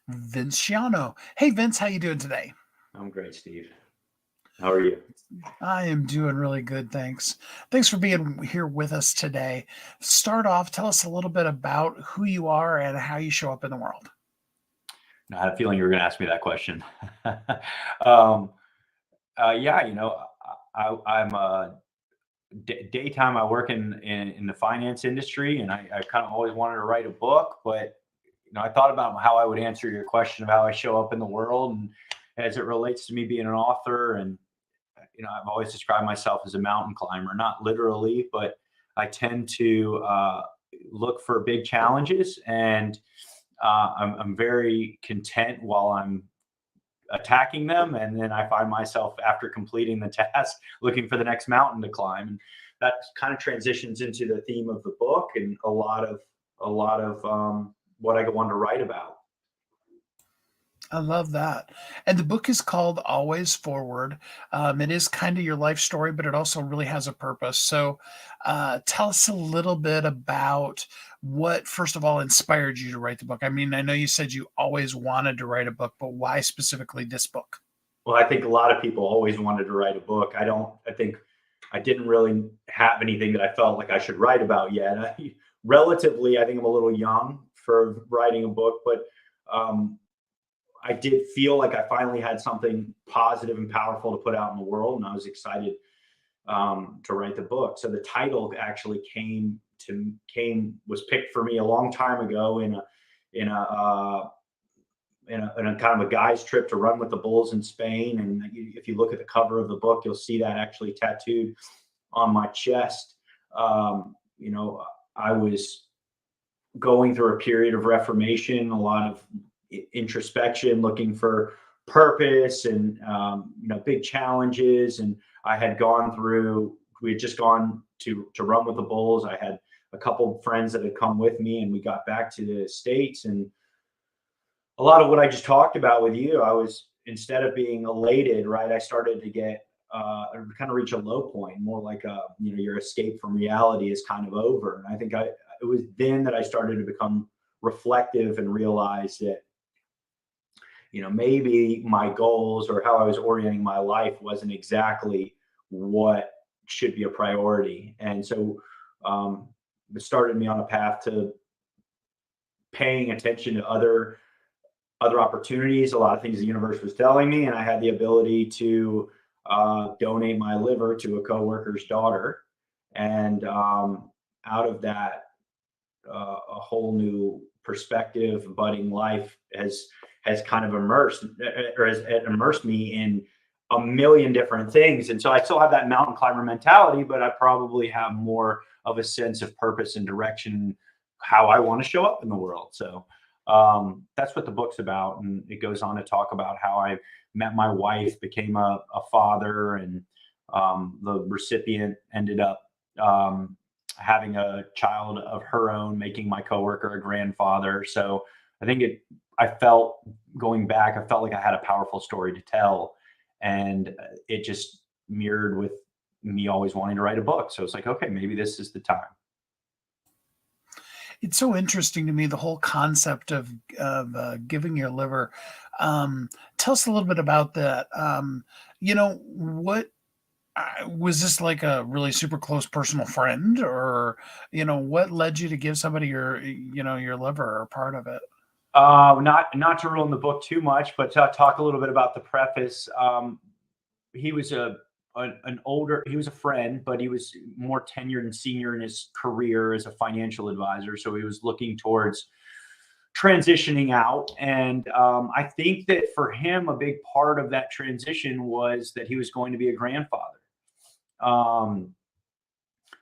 Vince Schiano. Hey Vince, how you doing today? I'm great, Steve. How are you? I am doing really good, thanks. Thanks for being here with us today. Start off, tell us a little bit about who you are and how you show up in the world. I had a feeling you were going to ask me that question. um, yeah, I'm daytime. I work in the finance industry, and I kind of always wanted to write a book, but I thought about how I would answer your question of how I show up in the world, and as it relates to me being an author, and I've always described myself as a mountain climber, not literally, but I tend to look for big challenges, and I'm very content while I'm attacking them, and then I find myself after completing the task looking for the next mountain to climb, and that kind of transitions into the theme of the book and a lot of what I want to write about. I love that. And the book is called Always Forward. It is kind of your life story, but it also really has a purpose. So tell us a little bit about what, first of all, inspired you to write the book. I mean, I know you said you always wanted to write a book, but why specifically this book? Well, I think a lot of people always wanted to write a book. I think I didn't really have anything that I felt like I should write about yet. Relatively, I think I'm a little young for writing a book, but um, I did feel like I finally had something positive and powerful to put out in the world, and I was excited to write the book. So the title actually was picked for me a long time ago in a in a kind of a guy's trip to run with the bulls in Spain. And if you look at the cover of the book, you'll see that actually tattooed on my chest. I was going through a period of reformation, a lot of introspection, looking for purpose and big challenges. And we had just gone to run with the bulls. I had a couple of friends that had come with me, and we got back to the States. And a lot of what I just talked about with you, I was, instead of being elated, right, I started to get kind of reach a low point, more like your escape from reality is kind of over. And I think it was then that I started to become reflective and realize that maybe my goals or how I was orienting my life wasn't exactly what should be a priority. And so it started me on a path to paying attention to other opportunities, a lot of things the universe was telling me, and I had the ability to donate my liver to a coworker's daughter, and out of that, a whole new perspective, budding life has kind of immersed me in a million different things. And so I still have that mountain climber mentality, but I probably have more of a sense of purpose and direction, how I want to show up in the world. So that's what the book's about. And it goes on to talk about how I met my wife, became a father, and the recipient ended up having a child of her own, making my coworker a grandfather. So I think I felt, going back, I felt like I had a powerful story to tell. And it just mirrored with me always wanting to write a book. So it's like, okay, maybe this is the time. It's so interesting to me, the whole concept of giving your liver. Tell us a little bit about that. What was this, like a really super close personal friend, or what led you to give somebody your liver or part of it? Not to ruin the book too much, but to talk a little bit about the preface. He was he was a friend, but he was more tenured and senior in his career as a financial advisor. So he was looking towards transitioning out. And I think that for him, a big part of that transition was that he was going to be a grandfather. Um,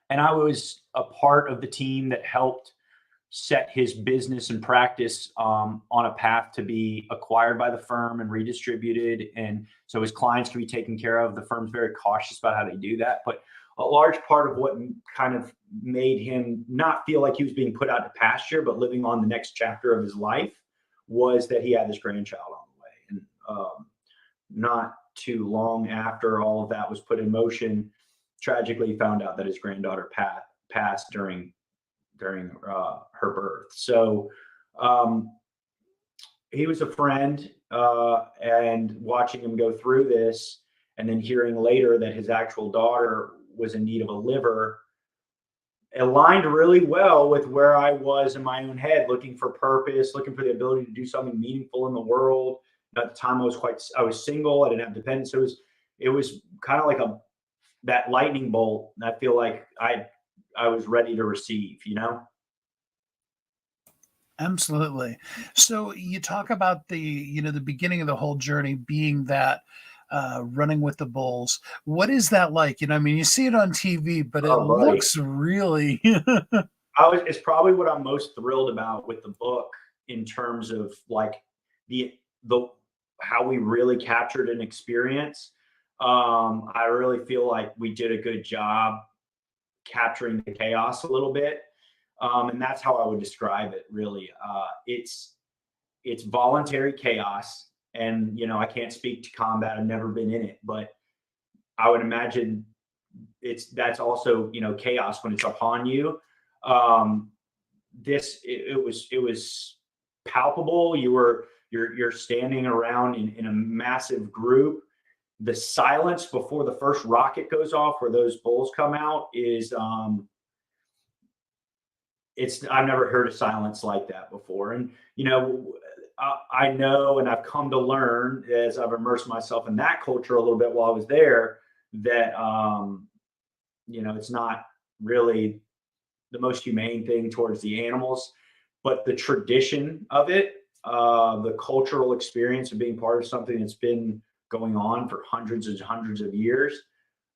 and I was a part of the team that helped set his business and practice on a path to be acquired by the firm and redistributed. And so his clients can be taken care of. The firm's very cautious about how they do that. But a large part of what kind of made him not feel like he was being put out to pasture, but living on the next chapter of his life, was that he had this grandchild on the way. And not too long after all of that was put in motion, tragically found out that his granddaughter passed during her birth. So he was a friend, and watching him go through this, and then hearing later that his actual daughter was in need of a liver, aligned really well with where I was in my own head, looking for purpose, looking for the ability to do something meaningful in the world. At the time, I was single, I didn't have dependents, so it was kind of like a that lightning bolt. And I feel like I was ready to receive, you know. Absolutely. So you talk about the beginning of the whole journey being that running with the bulls. What is that like? I mean, you see it on TV, but it Oh, buddy. looks really It's probably what I'm most thrilled about with the book in terms of like the how we really captured an experience. I really feel like we did a good job capturing the chaos a little bit. And that's how I would describe it really. It's voluntary chaos. And I can't speak to combat. I've never been in it, but I would imagine that's also chaos when it's upon you. Um, it was palpable. You're standing around in a massive group. The silence before the first rocket goes off, where those bulls come out, is it's I've never heard a silence like that before. And I know, and I've come to learn as I've immersed myself in that culture a little bit while I was there, that it's not really the most humane thing towards the animals, but the tradition of it, the cultural experience of being part of something that's been going on for hundreds and hundreds of years.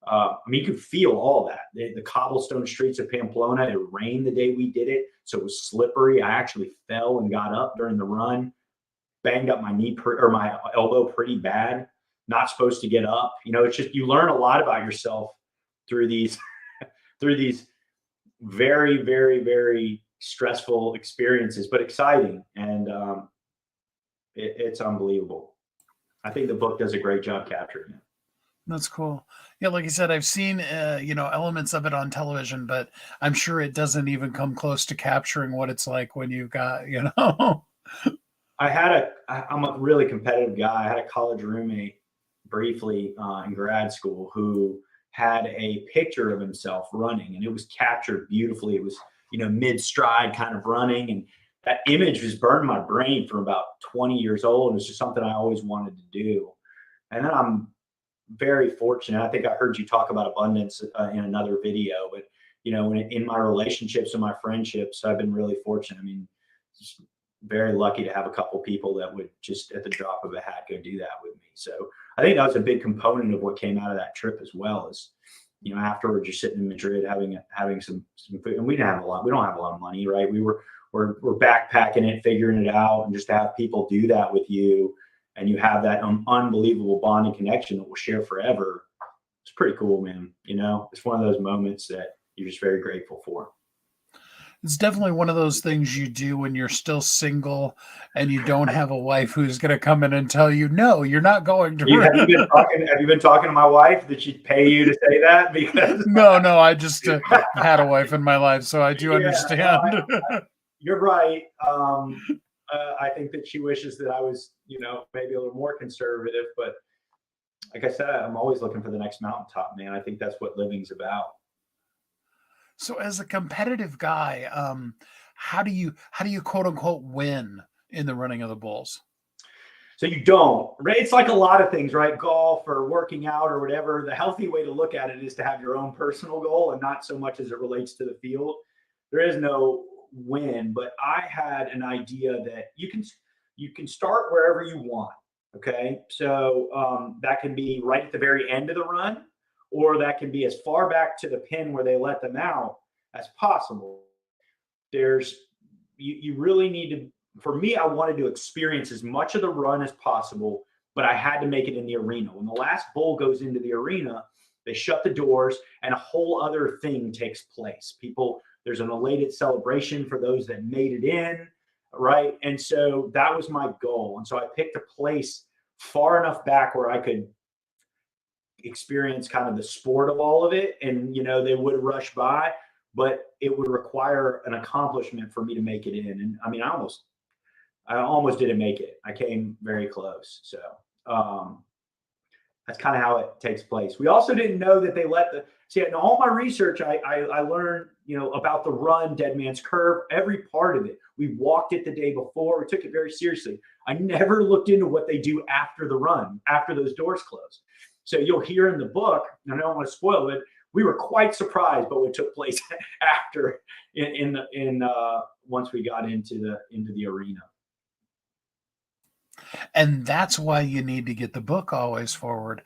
I mean, you could feel all that. The cobblestone streets of Pamplona, it rained the day we did it, so it was slippery. I actually fell and got up during the run, banged up my or my elbow pretty bad. Not supposed to get up. It's just you learn a lot about yourself through these through these very, very, very stressful experiences, but exciting, and it's unbelievable. I think the book does a great job capturing it. That's cool. Yeah, like I said, I've seen elements of it on television, but I'm sure it doesn't even come close to capturing what it's like when you've got. I'm a really competitive guy. I had a college roommate briefly in grad school who had a picture of himself running, and it was captured beautifully. It was, mid stride kind of running. And that image was burned in my brain for about 20 years old. And it's just something I always wanted to do. And then I'm very fortunate. I think I heard you talk about abundance in another video, but in my relationships and my friendships, I've been really fortunate. I mean, just very lucky to have a couple people that would just at the drop of a hat go do that with me. So I think that was a big component of what came out of that trip as well. Is afterwards you're sitting in Madrid having some food, and we didn't have a lot. We don't have a lot of money, right? We're backpacking it, figuring it out, and just to have people do that with you, and you have that unbelievable bonding connection that we'll share forever. It's pretty cool, man. It's one of those moments that you're just very grateful for. It's definitely one of those things you do when you're still single and you don't have a wife who's going to come in and tell you, no, you're not going to. Have you been talking to my wife? Did she pay you to say that? Because no, I just had a wife in my life, so I do understand. You're right. I think that she wishes that I was, maybe a little more conservative, but like I said, I'm always looking for the next mountaintop, man. I think that's what living's about. So as a competitive guy, how do you quote unquote win in the running of the bulls? So you don't, right? It's like a lot of things, right? Golf or working out or whatever. The healthy way to look at it is to have your own personal goal and not so much as it relates to the field. There is no win, but I had an idea that you can start wherever you want. Okay, so that can be right at the very end of the run, or that can be as far back to the pin where they let them out as possible. There's you really need to. For me, I wanted to experience as much of the run as possible, but I had to make it in the arena. When the last bull goes into the arena, they shut the doors and a whole other thing takes place. There's an elated celebration for those that made it in, right? And so that was my goal. And so I picked a place far enough back where I could experience kind of the sport of all of it. And, they would rush by, but it would require an accomplishment for me to make it in. And I mean, I almost I almost didn't make it. I came very close. So um, that's kind of how it takes place. We also didn't know that they let the see in all my research. I learned about the run, Dead Man's Curve, every part of it. We walked it the day before. We took it very seriously. I never looked into what they do after the run, after those doors close. So you'll hear in the book, and I don't want to spoil it. We were quite surprised by what took place after in once we got into the arena. And that's why you need to get the book Always Forward,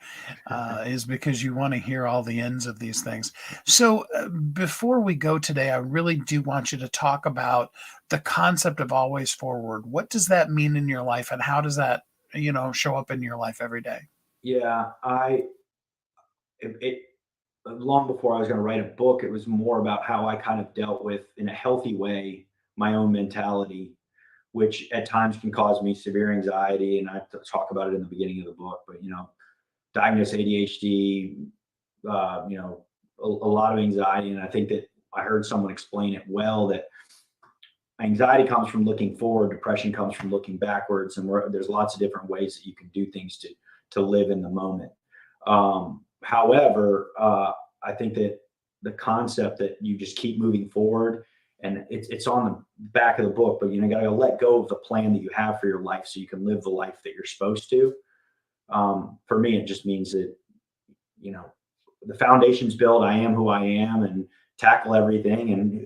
is because you want to hear all the ends of these things. So before we go today, I really do want you to talk about the concept of Always Forward. What does that mean in your life, and how does that, show up in your life every day? Yeah, it long before I was going to write a book, it was more about how I kind of dealt with, in a healthy way, my own mentality, which at times can cause me severe anxiety. And I talk about it in the beginning of the book, but diagnosed ADHD, a lot of anxiety. And I think that I heard someone explain it well, that anxiety comes from looking forward, depression comes from looking backwards, and there's lots of different ways that you can do things to live in the moment. However, I think that the concept that you just keep moving forward, and it's on the back of the book, but got to let go of the plan that you have for your life so you can live the life that you're supposed to. For me, it just means that the foundation's built. I am who I am, and tackle everything, and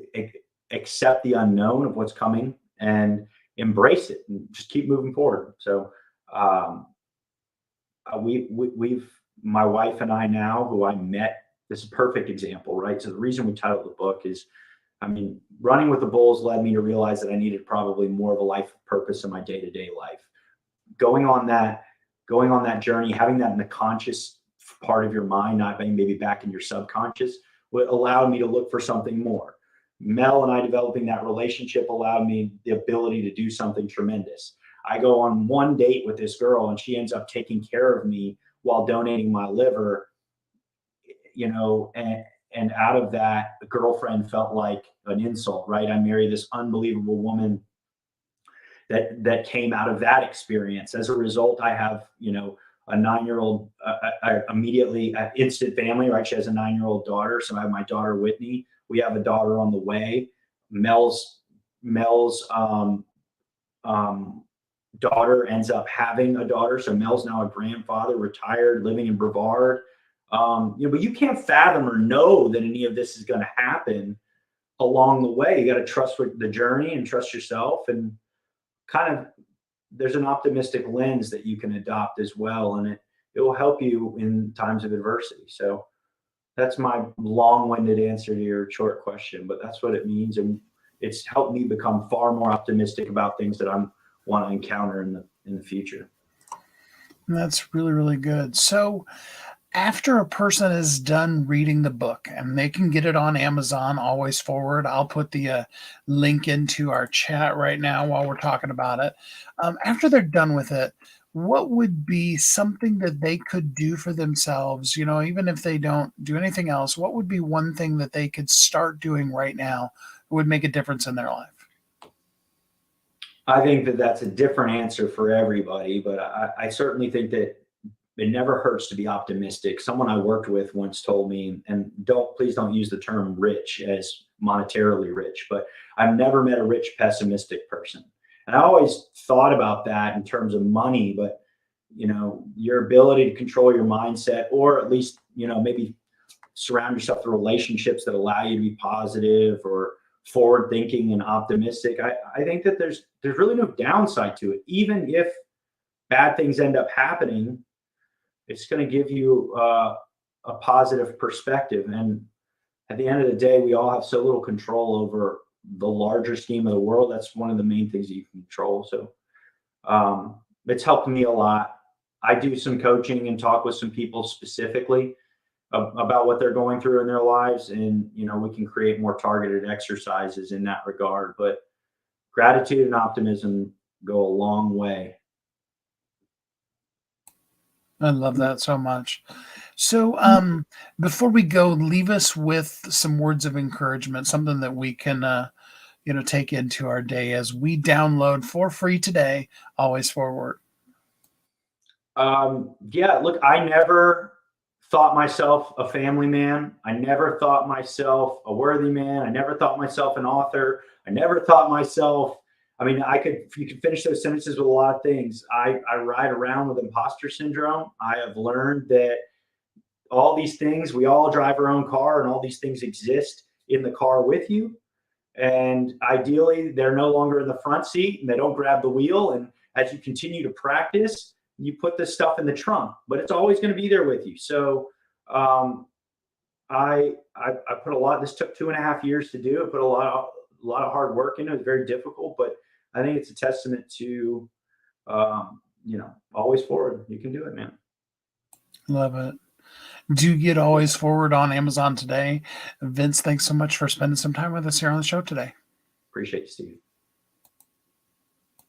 accept the unknown of what's coming, and embrace it, and just keep moving forward. So um, we've my wife and I now, who I met, this is a perfect example, right? So the reason we titled the book is, I mean, running with the bulls led me to realize that I needed probably more of a life purpose in my day-to-day life. Going on that, going on that journey, having that in the conscious part of your mind, not maybe back in your subconscious, would allow me to look for something more. Mel and I developing that relationship allowed me the ability to do something tremendous. I go on one date with this girl, and she ends up taking care of me while donating my liver, and out of that, the girlfriend felt like an insult, right? I married this unbelievable woman that came out of that experience. As a result, I have, a 9-year old, I immediately instant family, right? She has a 9-year old daughter. So I have my daughter, Whitney. We have a daughter on the way. Mel's daughter ends up having a daughter. So Mel's now a grandfather, retired, living in Brevard. But you can't fathom or know that any of this is going to happen along the way. You got to trust the journey and trust yourself, and kind of there's an optimistic lens that you can adopt as well, and it will help you in times of adversity. So that's my long-winded answer to your short question, but that's what it means, and it's helped me become far more optimistic about things that I'm want to encounter in the future. That's really, really good. So, after a person is done reading the book, and they can get it on Amazon, Always Forward, I'll put the link into our chat right now while we're talking about it. After they're done with it, what would be something that they could do for themselves? Even if they don't do anything else, what would be one thing that they could start doing right now that would make a difference in their life? I think that that's a different answer for everybody, but I certainly think that it never hurts to be optimistic. Someone I worked with once told me, and please don't use the term rich as monetarily rich, but I've never met a rich pessimistic person. And I always thought about that in terms of money, but your ability to control your mindset, or at least, maybe surround yourself with relationships that allow you to be positive or forward thinking and optimistic. I think that there's really no downside to it. Even if bad things end up happening, it's going to give you a positive perspective. And at the end of the day, we all have so little control over the larger scheme of the world. That's one of the main things that you can control. So it's helped me a lot. I do some coaching and talk with some people specifically about what they're going through in their lives, and we can create more targeted exercises in that regard. But gratitude and optimism go a long way. I love that so much. So, before we go, leave us with some words of encouragement, something that we can take into our day as we download for free today, Always Forward. Yeah, look, I never thought myself a family man. I never thought myself a worthy man. I never thought myself an author. I never thought myself, I mean, you could finish those sentences with a lot of things. I ride around with imposter syndrome. I have learned that all these things, we all drive our own car and all these things exist in the car with you. And ideally, they're no longer in the front seat and they don't grab the wheel. And as you continue to practice, you put this stuff in the trunk, but it's always going to be there with you. So um, I put a lot. This took 2.5 years to do. I put a lot of hard work in it. It was very difficult, but I think it's a testament to always forward. You can do it, man. Love it. Do you get Always Forward on Amazon today? Vince, thanks so much for spending some time with us here on the show today. Appreciate you, Steve.